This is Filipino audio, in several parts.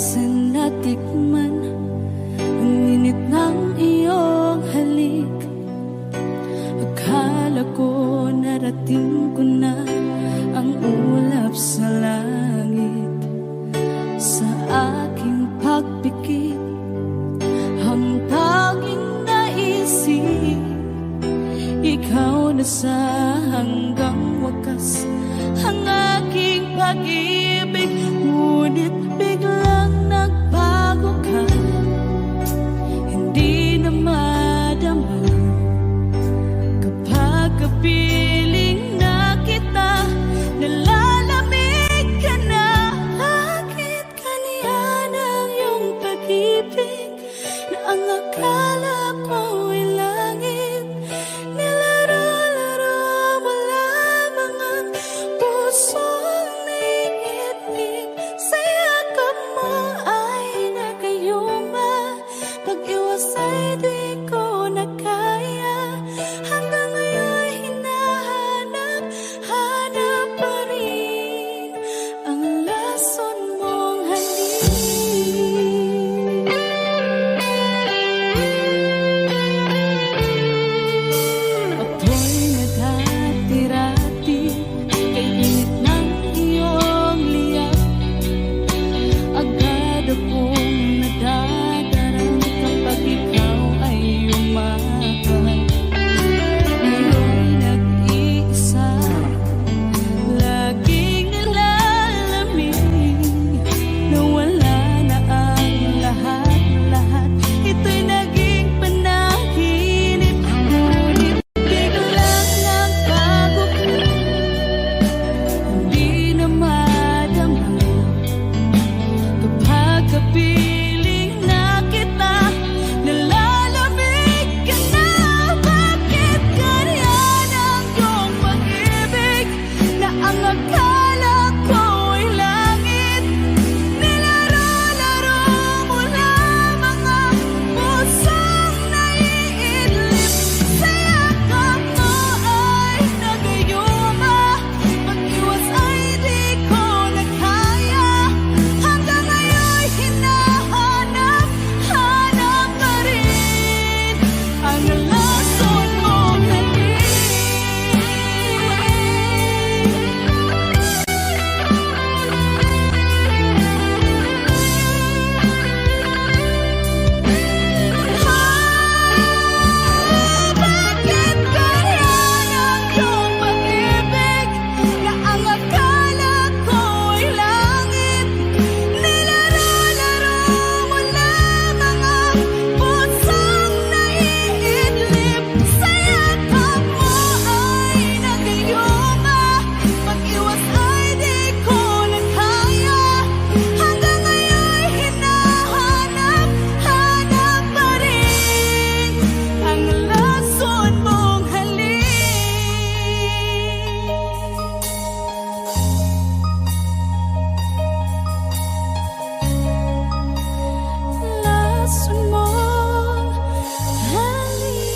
minsan natikman ang init ng iyong halik. Akala ko narating ko na ang ulap sa langit. Sa aking pagpikit, ang tanging naisip, ikaw na sa hanggang wakas ang aking pag-ibig. Ngunit biglang nagbago ka, hindi na madama kapag kapiling na kita. Nalalamig ka na, bakit kaniyan ang iyong pag-ibig na ang akala ko'y langit? Nilaro-laro mo lamang ang pusong naiibig. Sa yakap mo ay nagayuma, pag-iwas ay di ko na kaya. Hanggang ngayon hinahanap, hanap pa rin ang lason mong halik. Ako'y naghatirati kay init ng iyong liyak. Agad akong nadadarang kapag ikaw ay umaakal. Ngayon nag-iisa, laging nilalamig. Nawala na ang lahat-lahat, ito'y naging panaginip. Ngunit biglang nagbago ka, hindi na madama kapag kapiling na kita. Nalalamig ka na, bakit ganyan ang iyong pag-ibig na ang akala ko'y langit? Nilaro-laro mo lamang ang pusong naiidlip. Sa yakap mo ay nagayuma, pag-iwas ay di ko na kaya. Hanggang ngayon hinahanap, hanap pa rin ang lason mong halik. Bakit ganyan ang iyong pag-ibig na ang akala ko'y langit? Nilaro-laro mo lamang ang pusong naiidlip. Sa yakap mo ay nagayuma, pag-iwas ay di ko na kaya. Hanggang ngayon hinahanap, hanap pa rin ang lason mong halik. Lason mong halik.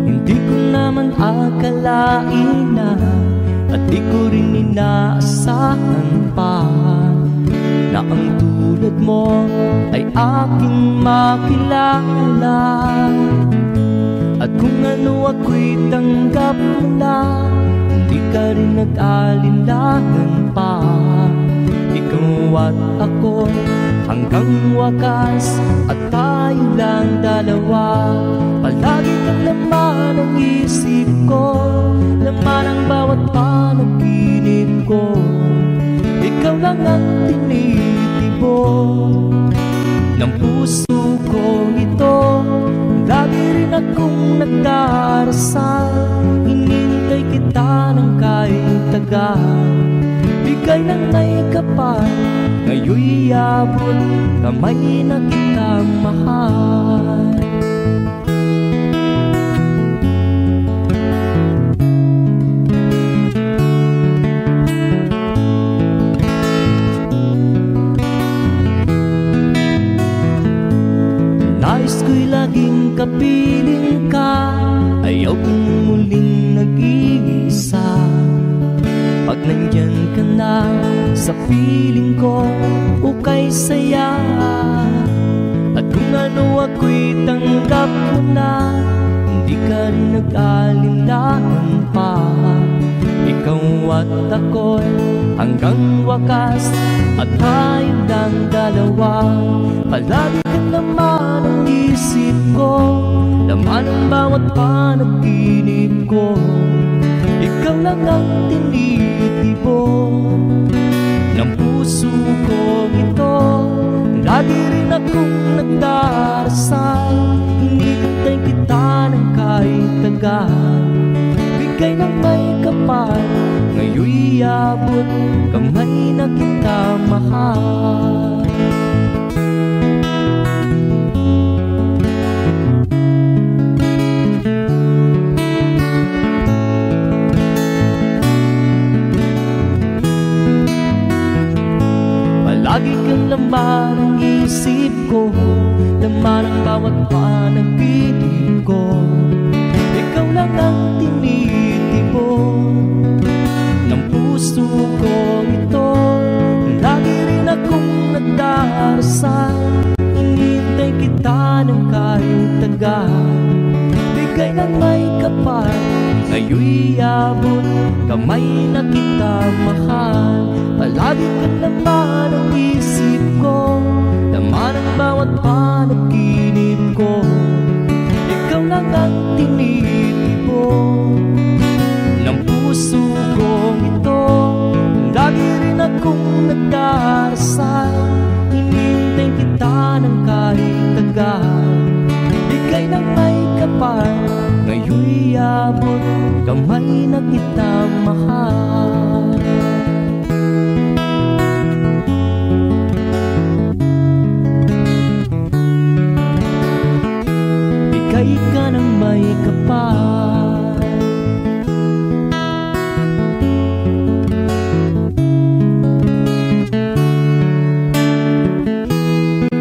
Hindi ko naman akalain na, at di ko rin inaasahan pa, na ang tulad mo ay aking makilala. At kung ano ako'y tanggap mo na, hindi ka rin nag-alinlangan pa. Ikaw at ako hanggang wakas, at tayo lang dalawa. Palagi kang laman ng isip ko, laman ang bawat panaginip ko. Ikaw lang ang tinitibok ng puso ko ito. Lagi rin akong nagdarasal, hinintay kita ng kahit tagal. Bigay ng may kapal, ngayon'y abot kamay na kita mahal. Nais ko'y laging kapiling ka, ayaw kong muling nag-iisa. Pag nandyan ka na sa piling ko, ukay saya. At kung ano ako'y tanggap mo na, hindi ka rin nag-alinlangan pa. Ikaw at ako'y hanggang wakas, at tayong lang dalawa. Palagi ka naman ang isip ko, laman ang bawat panaginip ko. Ikaw lang ang tinitibok ng puso ko ito. Lagi rin akong nagdarasal, hinihintay kita ng kahit tagal. Bigay ng may kapal, ngayon'y abot kamay na kita mahal. Lagi kang laman ang isip ko, laman ang bawat panaginip ko. Ikaw lang ang tinitibok ng puso ko ito. Lagi rin akong nagdarasal, hinihintay kita ng kahit tagal. Bigay ng may kapal, ngayon'y abot kamay na kita mahal. Palagi ka naman ang isip ko, laman ang bawat panaginip ko. Ikaw lang ang tinitibok ng puso ko ito. Lagi rin akong nagdarasal, hinihintay kita ng kahit tagal. Bigay ng may kapal, ngayon'y abot kamay na kita mahal. Bigay ka ng may kapal,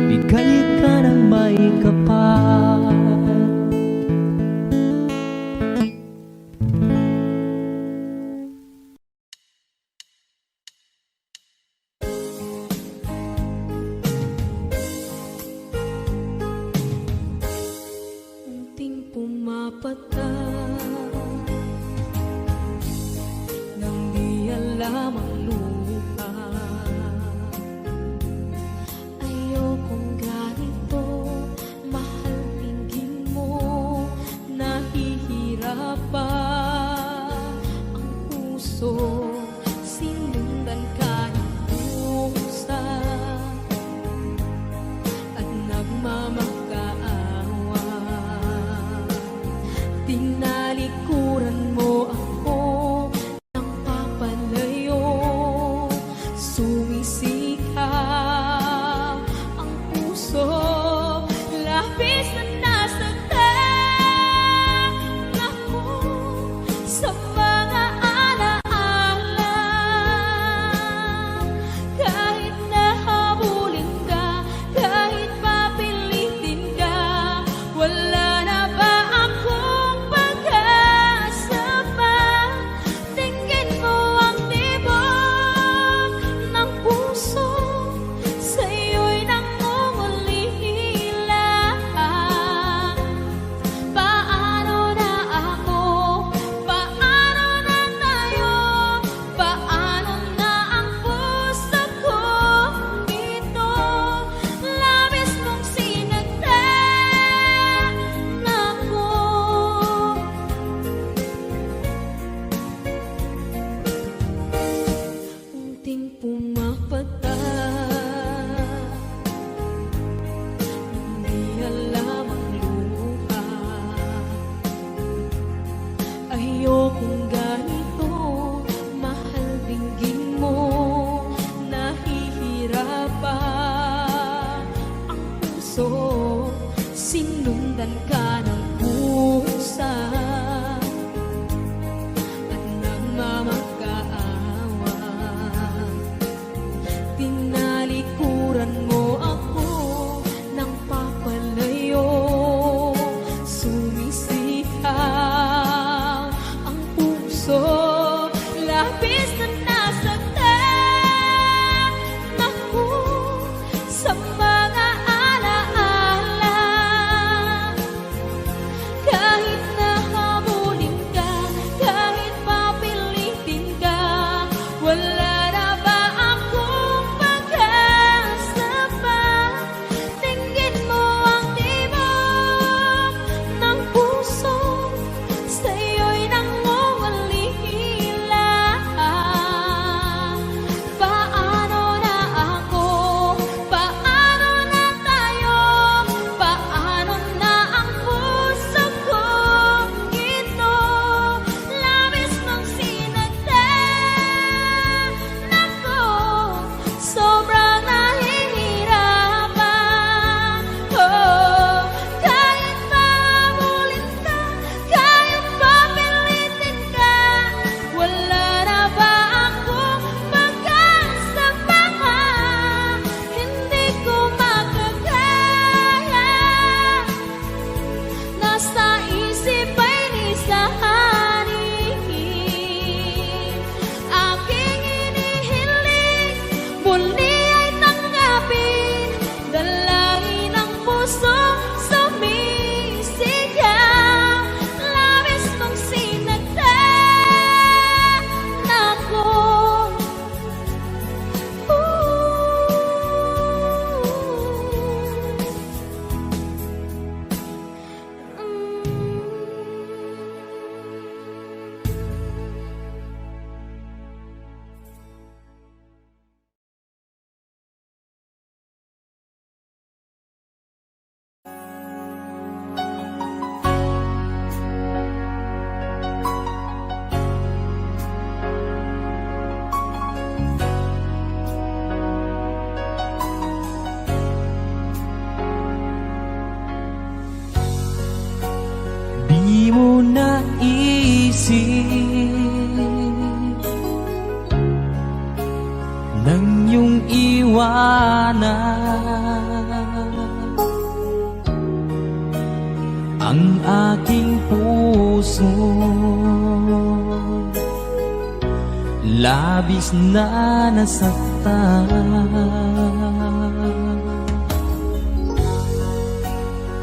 bigay ka ng may kapal. Unting pumapatak nang di alam ang lupa. Ayokong ganito, mahal tingin mo, nahihirapan ang puso. Sinundan ka ng pusa at nagmamakaawa. Tinalikuran mo ako ng papalayo, sumisikap ang puso. Labis na nasaktan ako sa mga alaala. Kahit nahabulin ka, kahit papilitin ka, wala na ba akong pag-asa pa? Tingin mo ang tibok ng puso, sa'yo'y nangungulila. Di mo naisip nang iyong iwanan ang aking puso. Labis na nasaktan,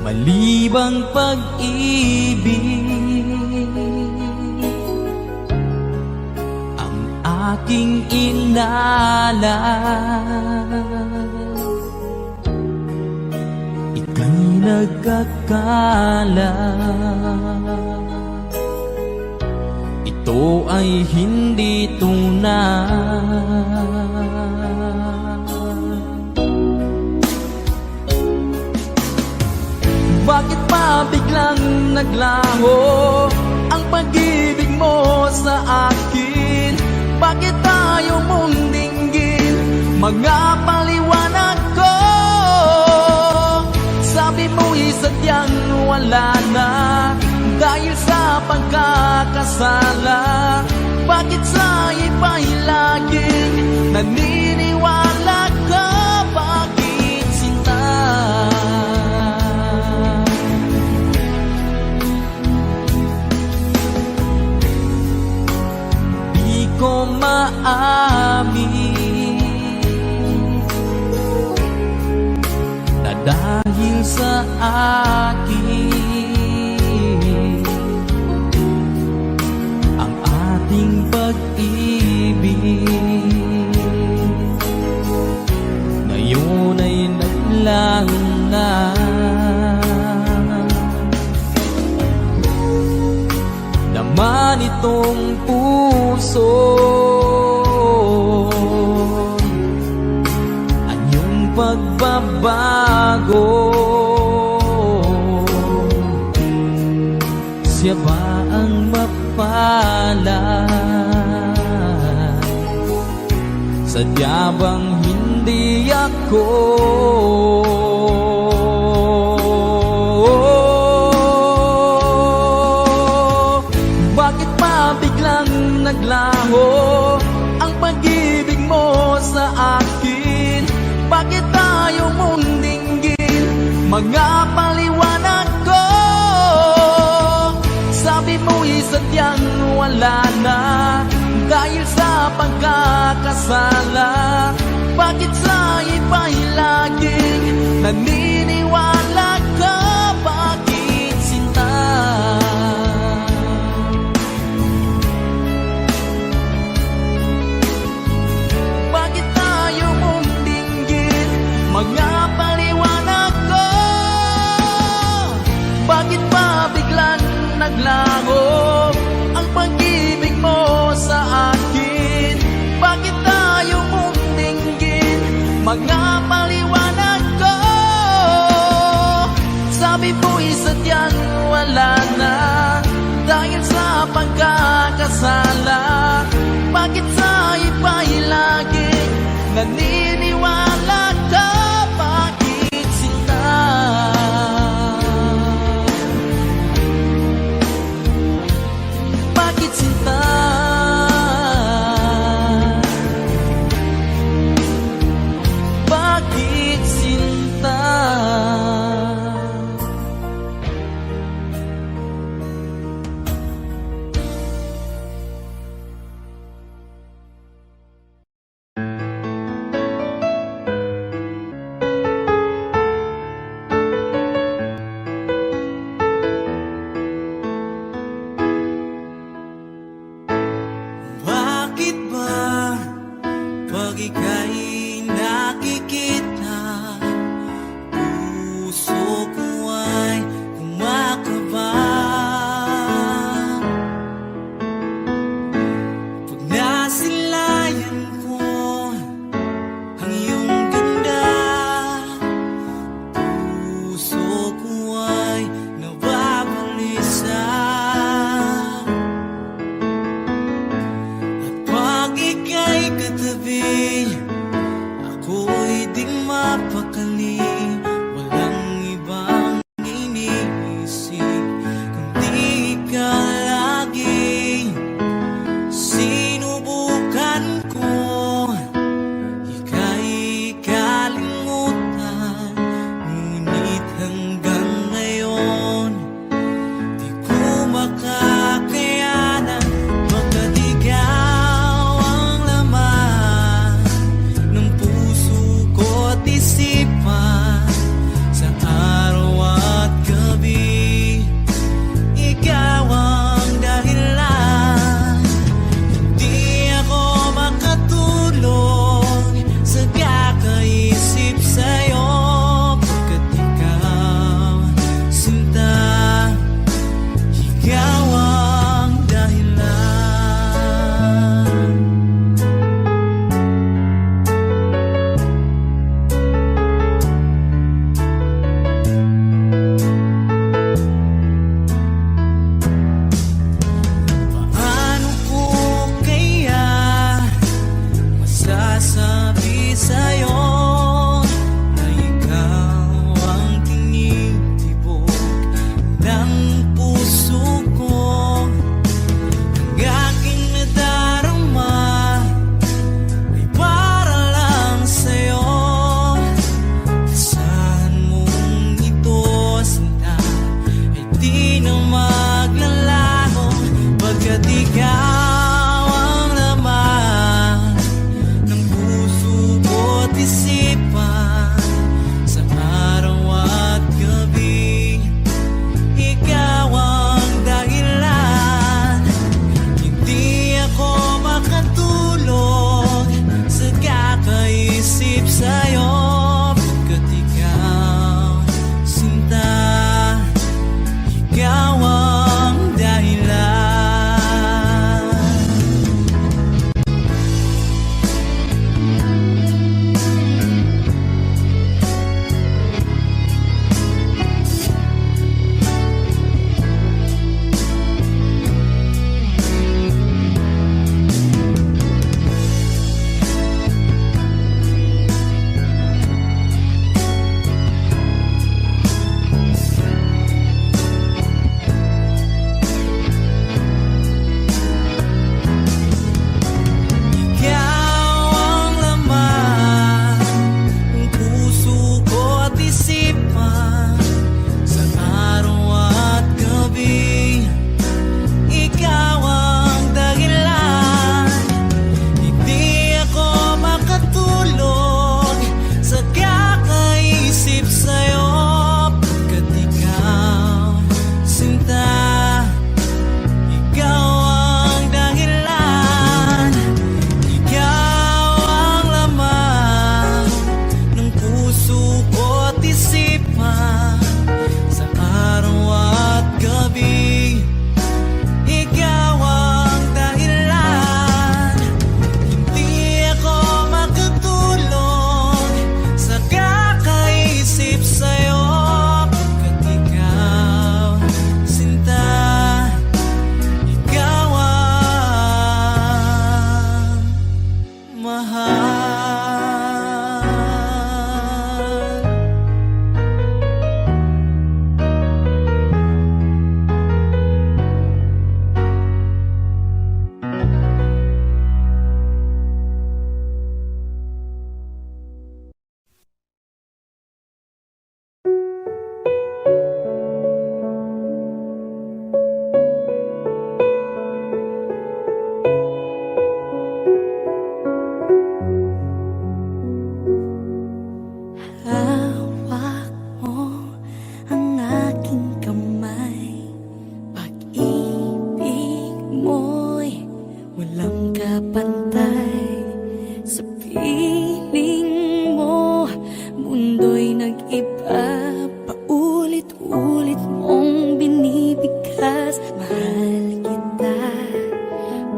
malibang pag-ibig ang aking inalan. Ika'y nagkakala, ito ay hindi tunay. Bakit pa biglang naglaho ang pag-ibig mo sa akin? Bakit tayo mong dinggin mga paliwanag ko? Sabi mo'y sadyang wala na dahil sa pagkakasala. Bakit sa iba'y laging naniniwala ka? Bakit sinta? Di ko maamin na dahil sa akin ang ating pag-ibig ngayon ay naglaho na. Naman itong puso anyong pagbabago. Siya ba ang mapalad? Sadya bang hindi ako? Bakit pa biglang naglaho ang pag-ibig mo sa akin? Bakit tayo mong dinggin mga paliwanag ko? Sabi mo'y sadyang wala na dahil sa pagkakasala. Bakit sa iba'y laging naniniwala ka? Bakit sinta? Bakit tayo mong dinggin mga paliwanag ko? Bakit pa biglang naglaho ang pag-ibig mo sa akin? Bakit tayo mong dinggin mga paliwanag ko? Sabi mo'y sadyang wala na dahil sa pagkakasala. Bakit sa iba'y laging naniniwala ka? Bakit sinta? Bakit sinta? Bakit sinta? ba paulit-ulit mong binibigkas? Mahal kita,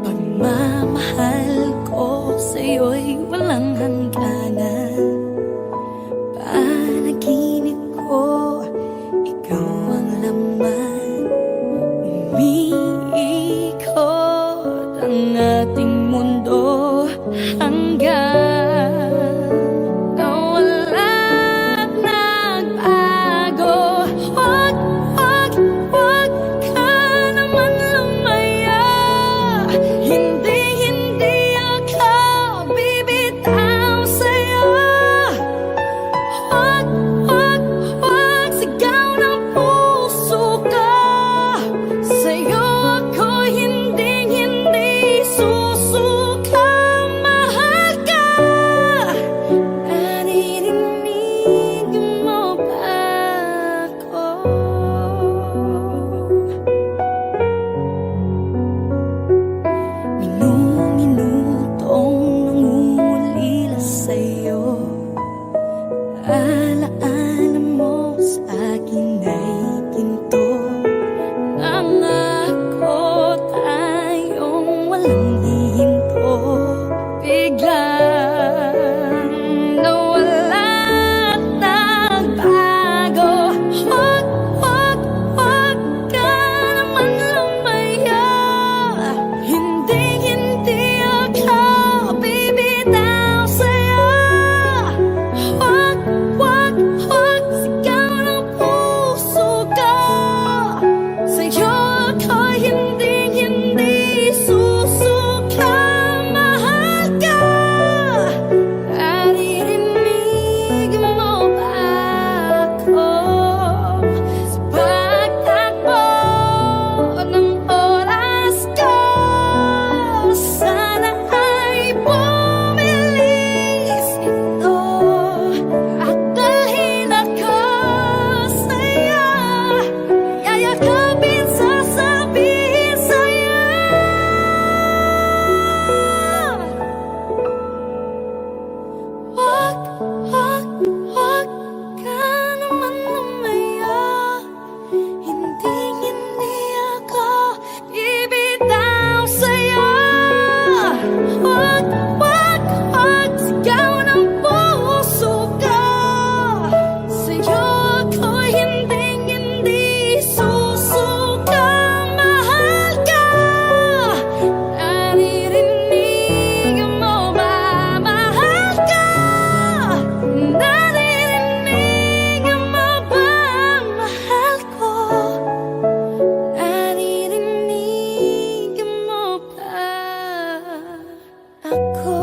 pagmamahal ko sa'yo'y walang hangganan. Panaginip ko, ikaw ang laman. Umiikot ang ating mundo hanggang nawala't nagbago. Wag ka naman lumaya. Hindi ako bibitaw sa'yo. Wag sigaw ng puso ko. Sa'yo ako hindi susuka. Mahal ka. Naririnig mo ba ako? Minutong nangungulila sa'yo. Alaala mo sa akin ay ginto. Nangako tayong walang hihinto. Biglang nawala't nagbago. Wag ka naman lumaya. Hindi ako bibitaw sa'yo. Wag sigaw ng puso ko. Sa'yo ako hindi susuka. Mahal ka. Naririnig mo ba ako? Sa pagtakbo ng oras ko, sana ay bumilis ito at dalhin ako sa'yo. Yayakapin, sasabihin sa'yo. Wag ka naman lumaya. Hindi ako bibitaw sa'yo. Wag sigaw ng puso ko. Sa'yo ako hindi susuka. Mahal ka. Naririnig mo ba? Mahal ka. Naririnig mo ba? Mahal ko. Naririnig mo ba ako?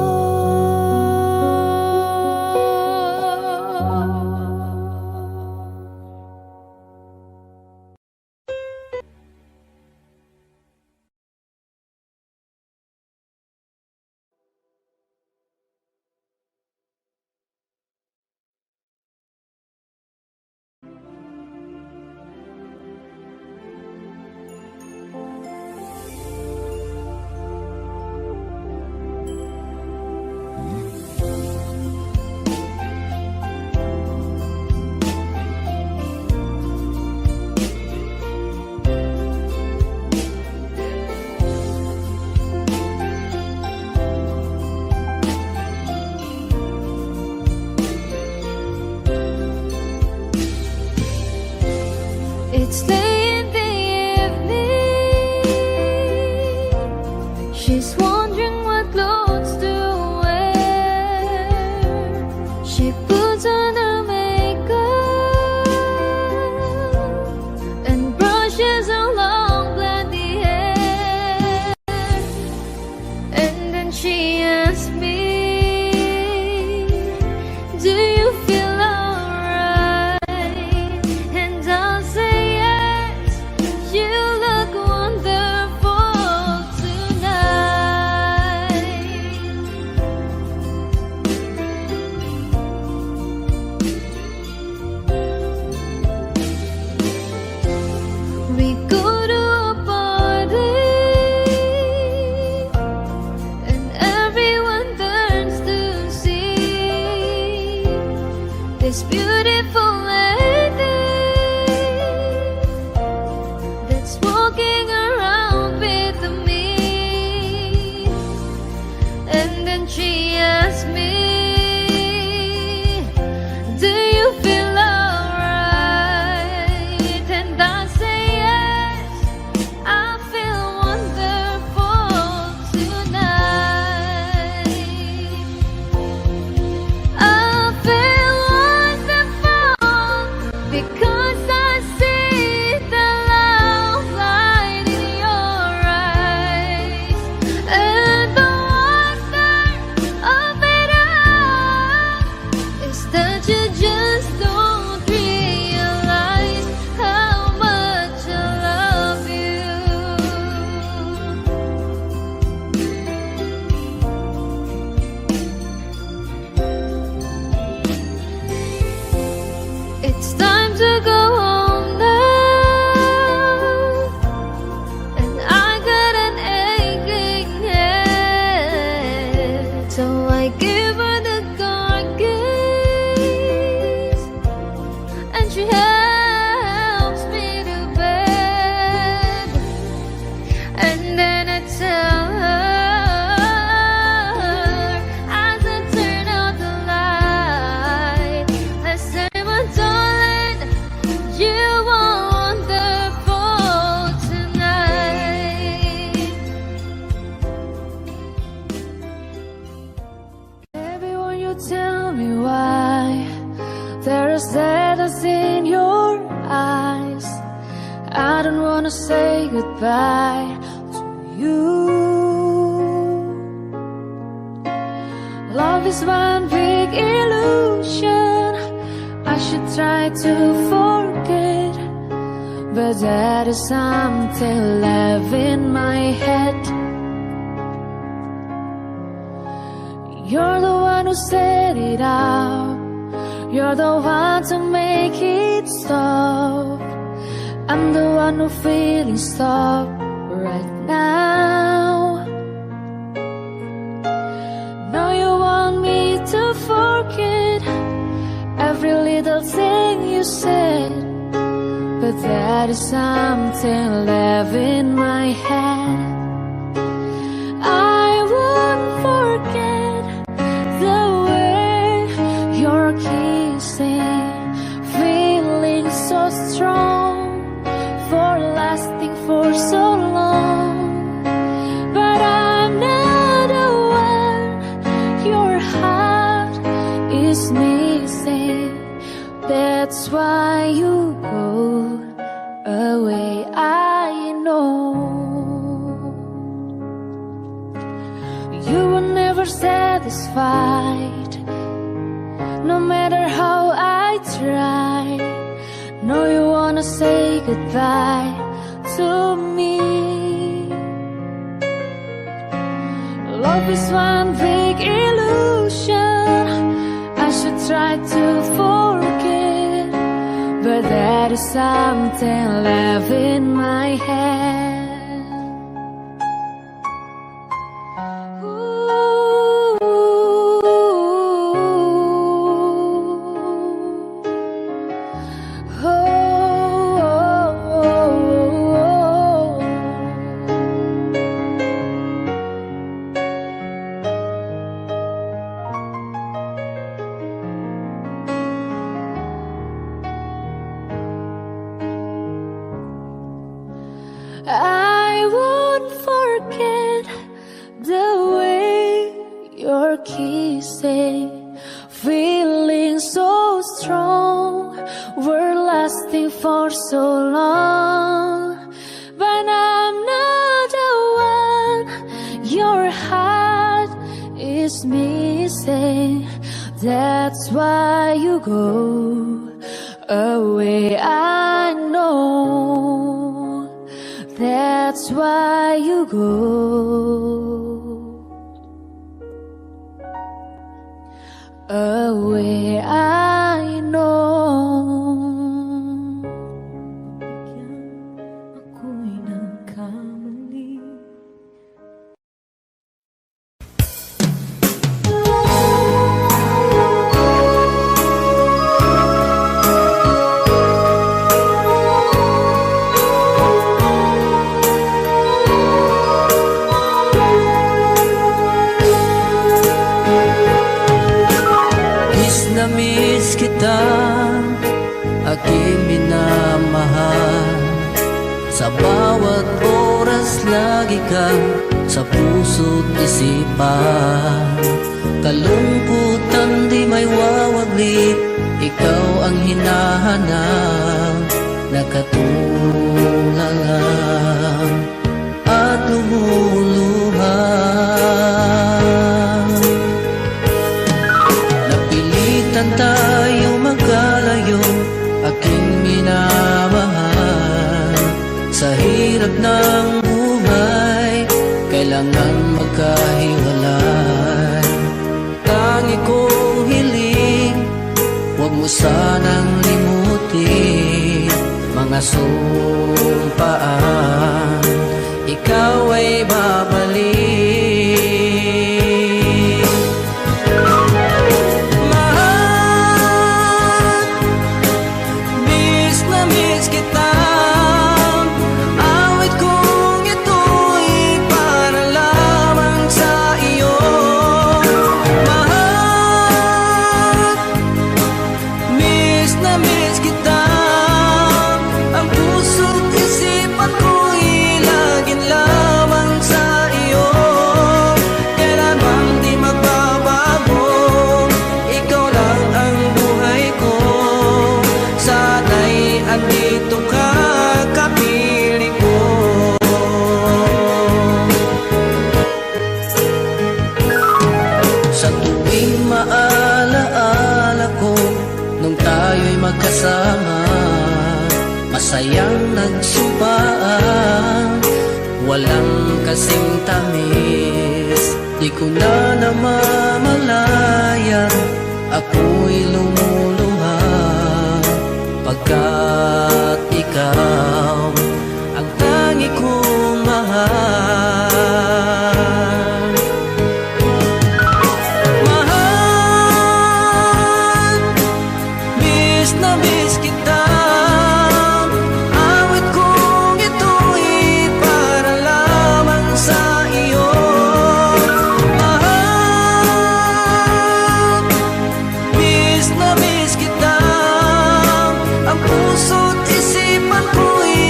It's late in the evening. She's wondering what clothes to wear. She puts on her makeup and brushes her long blondie hair. And then she asks me, do you feel alright? And I'll say yes, you look wonderful tonight. because I see the love light in your eyes, and the wonder of it all is that you just don't realize how much I love you. It's time to go home now, and I got an aching head, so I give her the dark gaze, and she helps me to bed, and then I tell her as I turn out the light, I say, my darling, you are wonderful tonight. Everyone, you tell me why there is sadness in your eyes. I don't wanna say goodbye to you. Love is one big illusion. I should try to forget, but that is something left in my head. You're the one who set it up. You're the one to make it stop. I'm the one who feeling stop right now. Now you want me to forget every little thing you said, but that is something left in my head. I won't forget the way you're kissing, feeling so strong, for lasting for so long. But I'm not the one your heart is missing. That's why you go away, I know. You were never satisfied, no matter how I tried. No, you wanna say goodbye to me. Love is one big illusion. I should try to forget, but that is something left in my head. I won't forget the way you're kissing, feeling so strong, we're lasting for so long. But I'm not the one your heart is missing. That's why you go away, I know. That's why you go away, I know. Ako'y nagkamali. Miss kita, aking minamahal. Sa bawat oras lagi ka sa puso't isipan. Kalungkutan di may wawaglit, ikaw ang hinahanap na katularan at lumuluha. Napilitan tayo magkalayo, aking minamahal. Sa hirap ng buhay, kailangan magkahiwalay. Tangi kong hiling, huwag mo sanang limutin mga sumpaan, ikaw ay babalik. Mahal, miss na miss kita. Awit kong ito'y para lamang sa iyo. Mahal, miss na miss kita. Ang puso't isipan ko'y laging lamang sa iyo. Kailan bang di magbabago, ikaw lang ang buhay ko. Sana'y andito ka, kapiling ko. Sa tuwing maalaala ko nung tayo'y magkasama, masayang nagsumpaan, walang kasing tamis. Di ko na namamalayan, ako'y lumuluha, pagkat ikaw ang tangi kong mahal. Mahal, miss na miss kita. Awit kong ito'y para lamang sa iyo. Mahal, miss na miss kita. Ang puso't isipan ko'y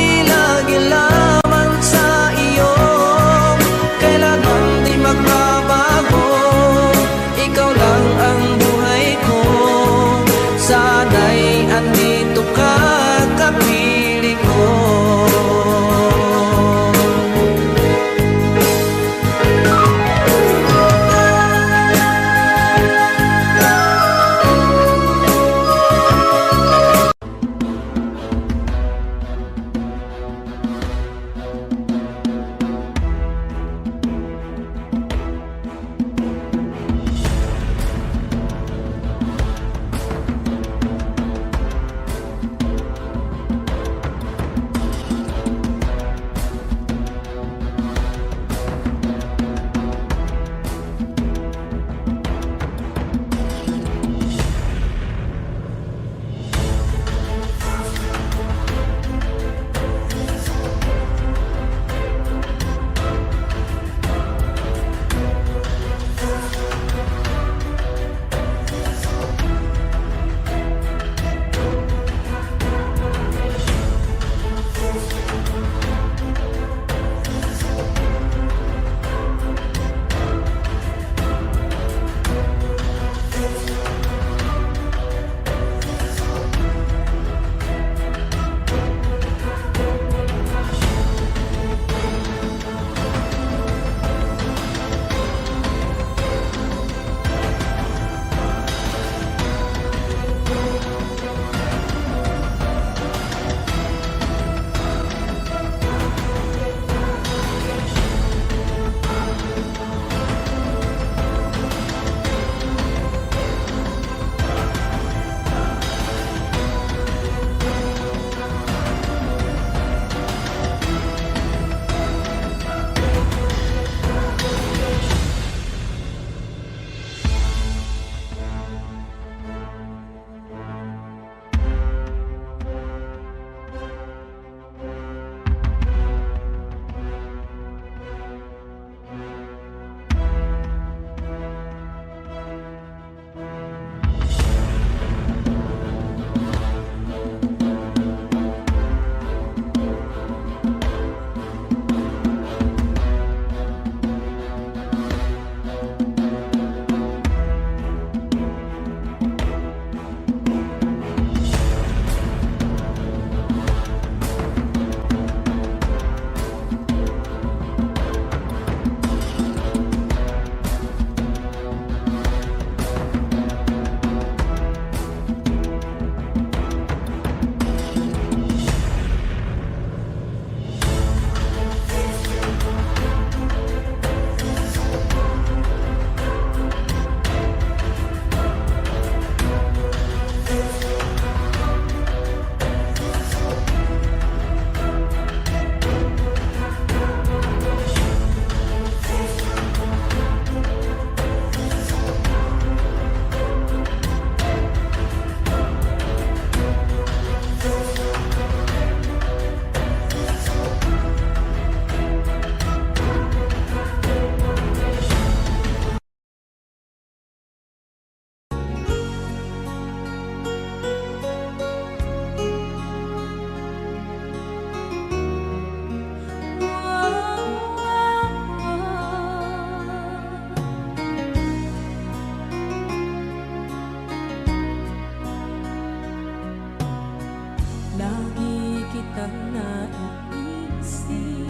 kitang naisip,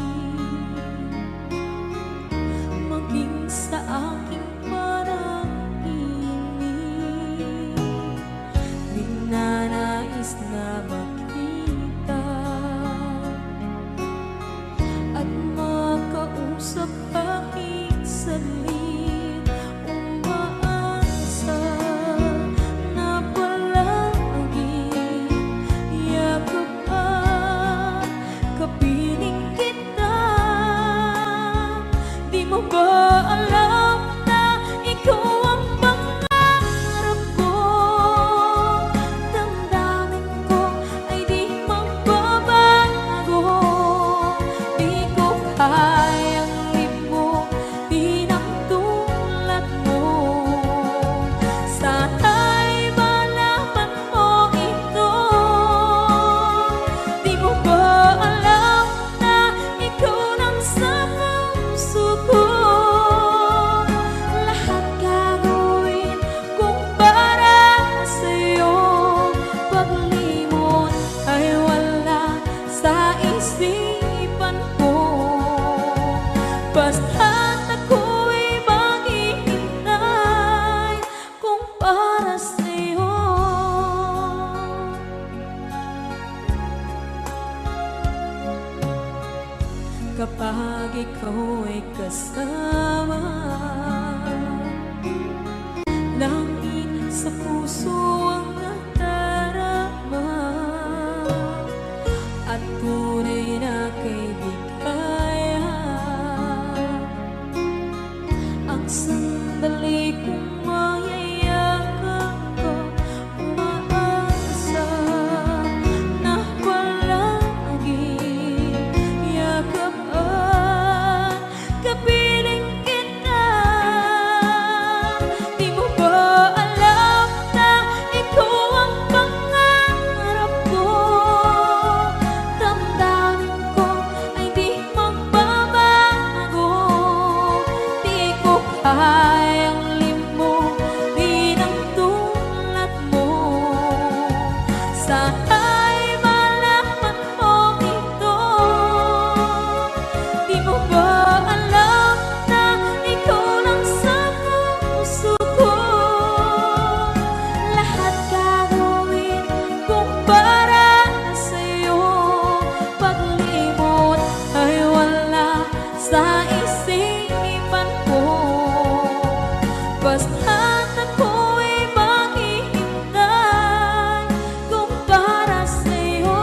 maging sa aking parang inip. Di na nais na makita at makausap kahit saglit. Umaasa na palagi yakap at kapiling kita. Di mo ba alam na ikaw ang pangarap ko? Damdamin ko ay di magbabago. Di ko kayang limutin ang tulad mo. Sana'y malaman mo ito. Di mo ba alam na ikaw lang sa puso ko? Lahat gagawin kung para sa'yo. Paglimot ay wala sa isipan ko. Basta't ako'y maghihintay kung para sa'yo. Kapag ikaw ay kasama, langit sa puso ang nadarama, at tunay na kaibigan. Ang sandali kong mayayakap ko, umaasa na palagi yakap at kapiling kita. Di mo ba alam na ikaw ang pangarap ko? Damdamin ko ay di magbabago. Di ko kayang limutin ang tulad mo. Sana'y malaman mo ito. Di mo ba alam na ikaw lang sa puso ko? Lahat gagawin kung para sa'yo. Paglimot ay wala sa isipan ko. Basta't ako'y maghihintay kung para sa'yo.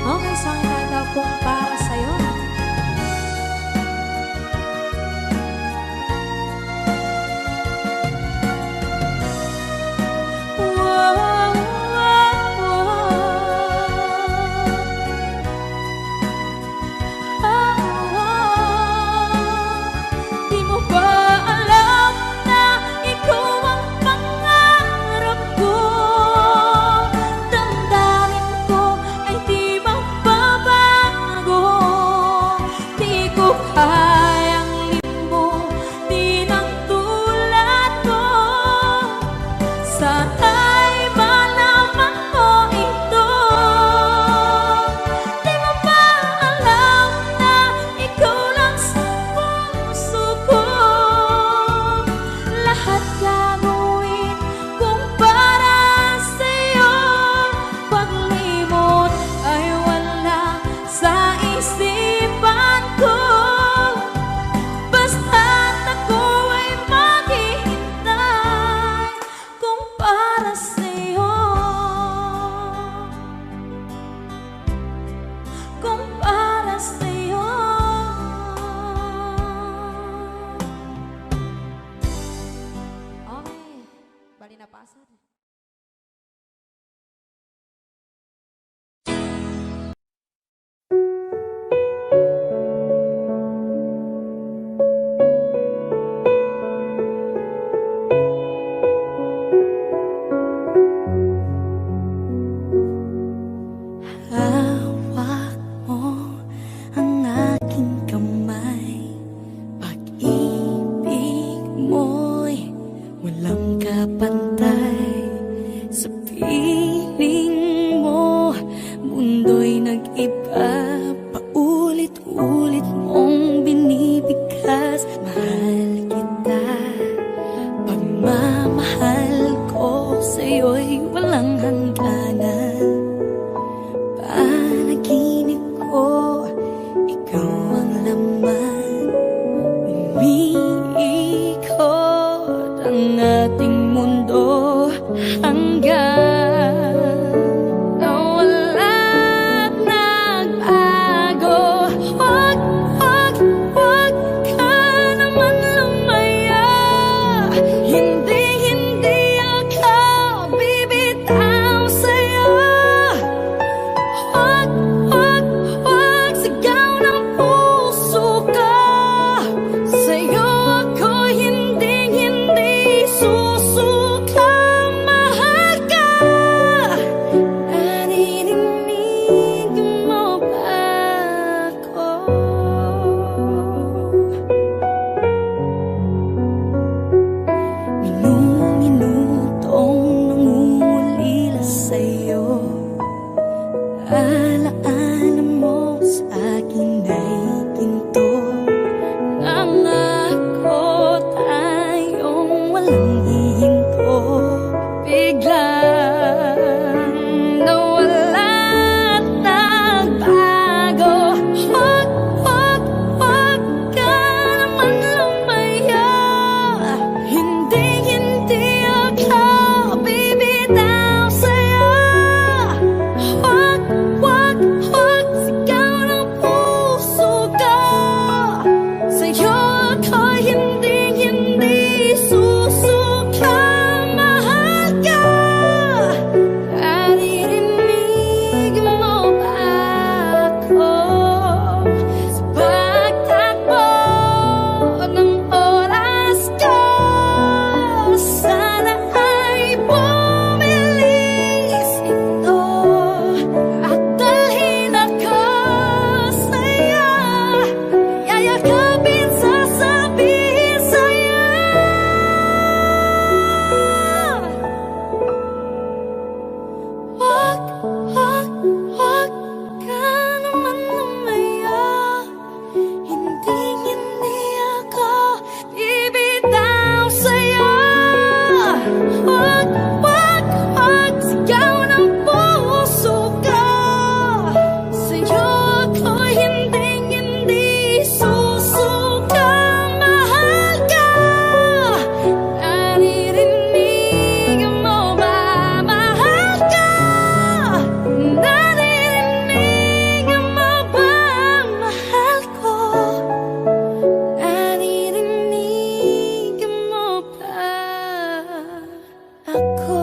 Okay, saan kanta kung para sa'yo? Wow, wow, Di mo ba alam na ikaw ang pangarap ko? Damdamin ko ay di magbabago. Di ko kayang limutin ang tulad mo. Sana'y malaman mo ito. Di mo ba alam na ikaw lang sa puso ko? Lahat gagawin kung para sa'yo. Paglimot ay wala sa isipan ko. Basta't ako ay maghihintay kung para sa'yo. Kung para sa'yo. Okay, bali na pasad. Hawak mo ang aking kamay. Pag-ibig mo'y walang kapantay. Sa piling mundo'y nag-iba, paulit-ulit mong binibigkas. Mahal kita, pagmamahal ko sa'yo'y walang hangganan. Panaginip ko, ikaw ang laman. Umiikot ang ating mundo hanggang nawala't nagbago. Wag, wag, wag ka naman lumaya. Hindi, hindi ako bibitaw sa'yo. Wag, wag, wag, sigaw ng puso ko. Sa'yo ako hindi, hindi susuka. Mahal ka, naririnig mo ba ako? Minutong nangungulila sa'yo. Alaala mo sa akin ay ginto. Nangako tayong walang hihinto. Biglang nawala't nagbago. Wag, wag, wag ka naman lumaya. Hindi, hindi ako bibitaw sa'yo. Wag, wag, wag, sigaw ng puso ko. Sa'yo ako hindi, hindi susuka. Mahal ka, naririnig mo ba ako? Sa pagtakbo ng oras ko, sana ay bumilis ito at dalhin ako sa'yo. Yayakapin, sasabihin sa'yo. Wag, wag, wag ka naman lumaya. Hindi, hindi ako bibitaw sa'yo. Wag, wag, wag, sigaw ng puso ko. Sa'yo ako hindi, hindi susuka. Mahal ka, naririnig mo ba? Mahal ka, naririnig mo ba? Mahal ko, naririnig mo ba ako?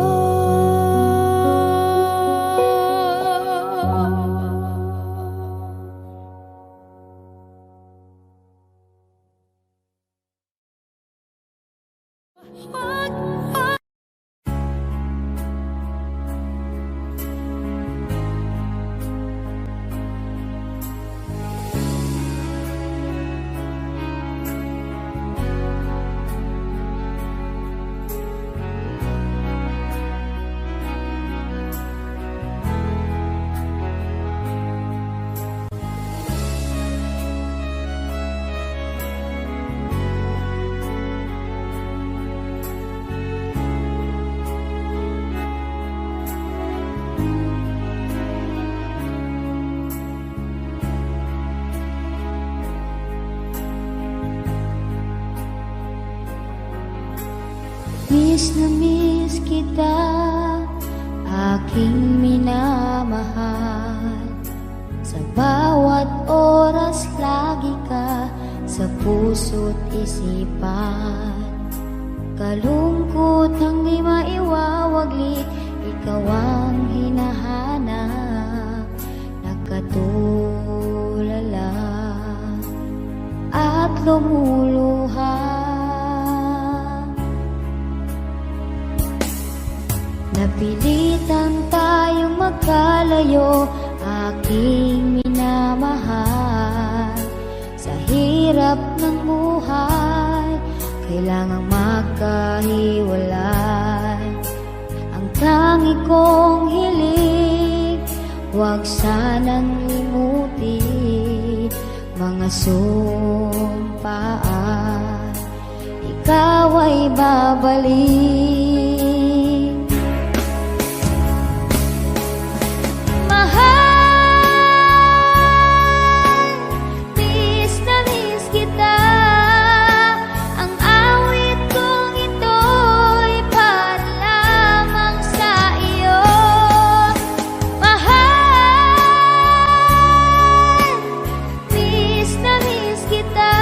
Wag, wag. Miss na miss kita, aking minamahal. Sa bawat oras lagi ka sa puso't isipan. Kalungkot ang di maiwawaglit, ikaw ang hinahanap. Nakatulala at lumuluha. Napilitan tayong magkalayo, aking minamahal. Sa hirap ng buhay, kailangang magkahiwalay. Ang tangi kong hiling, Huwag sanang limutin mga sumpaan, ikaw ay babalik. Mahal, miss na miss kita. Ang awit kong ito'y para lamang sa iyo. Mahal, miss na miss kita.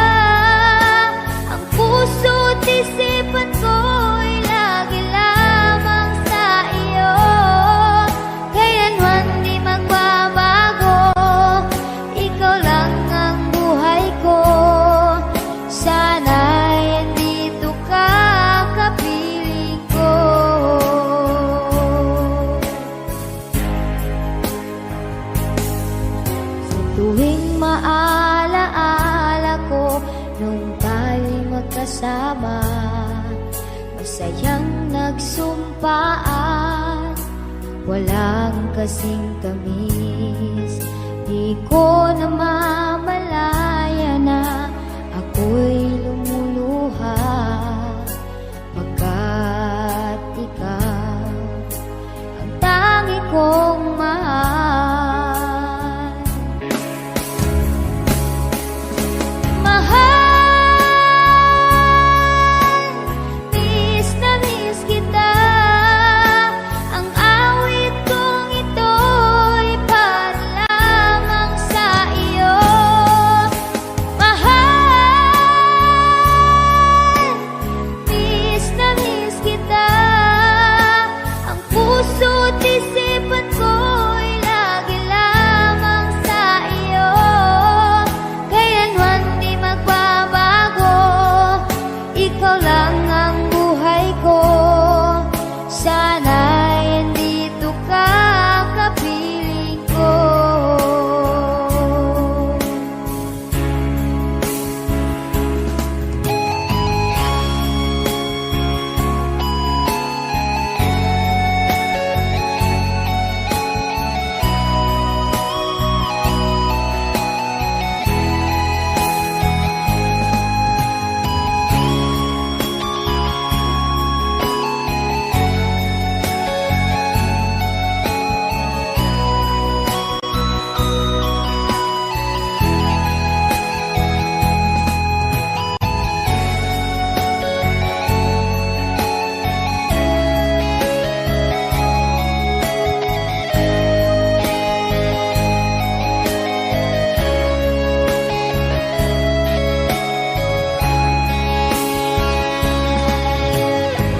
Ang puso't isipan ko'y lagi lamang sa iyo. Kailanman di magbabago, ikaw lang ang buhay ko. Sana'y andito ka, kapiling ko. Sa tuwing maalaala ko nung tayo'y magkasama, masayang nagsumpaan, walang kasing tamis. Di ko namamalaya na ako'y lumuluha, pagkat ikaw ang tangi kong mahal. Mahal, miss na miss kita. Ang awit kong ito'y para lamang sa iyo. Mahal, miss na miss kita. Ang puso't isipan ko'y lagi lamang sa iyo. Kailanman di magbabago, ikaw lang ang buhay ko. Sana'y andito ka, kapiling ko.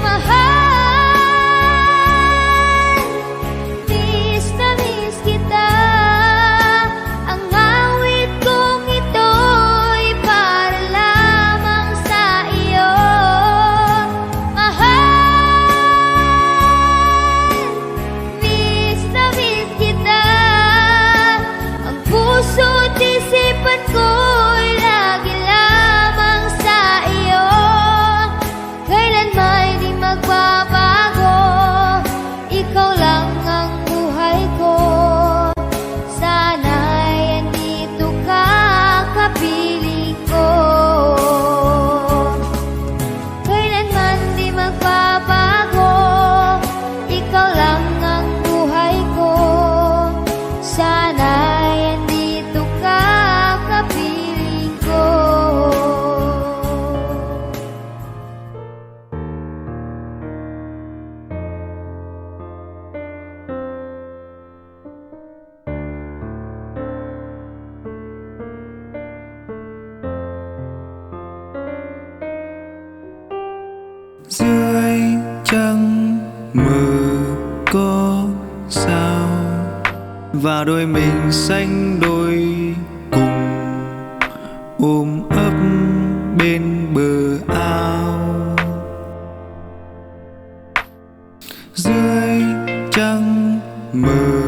Mahal, miss na miss kita. Ang awit kong ito'y para lamang sa iyo. Mahal, miss na miss kita. Ang puso't isipan ko'y lagi lamang sa iyo. Kailanman di magbabago, ikaw lang ang buhay ko. Sana'y andito ka, kapiling ko. Kailanman di magbabago, ikaw lang ang buhay ko. Sana'y andito ka, kapiling ko. Dưới trăng mờ có sao, và đôi mình xanh đôi cùng ôm ấp bên bờ ao. Dưới trăng mờ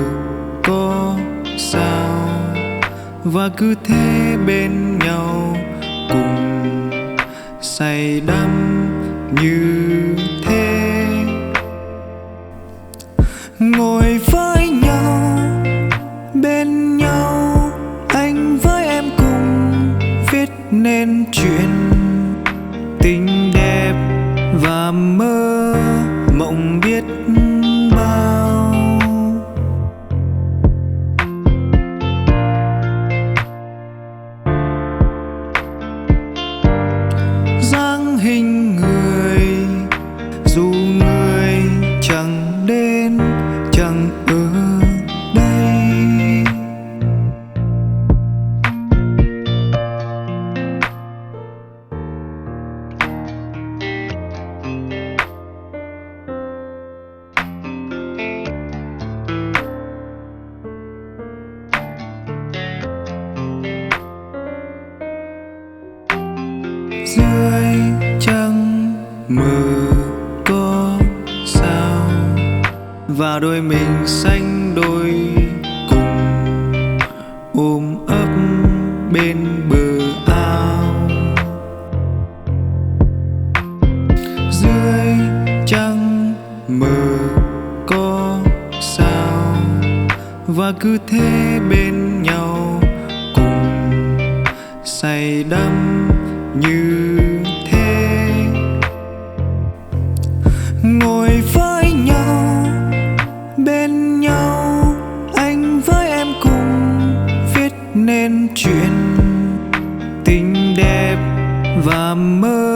có sao, và cứ thế bên nhau cùng say đắm như thế. Ngồi với nhau và đôi mình xanh đôi cùng ôm ấp bên bờ ao. Dưới trăng mờ có sao và cứ thế bên nhau cùng say đắm như thế. Ngồi với nhau bên nhau, anh với em cùng viết nên chuyện tình đẹp và mơ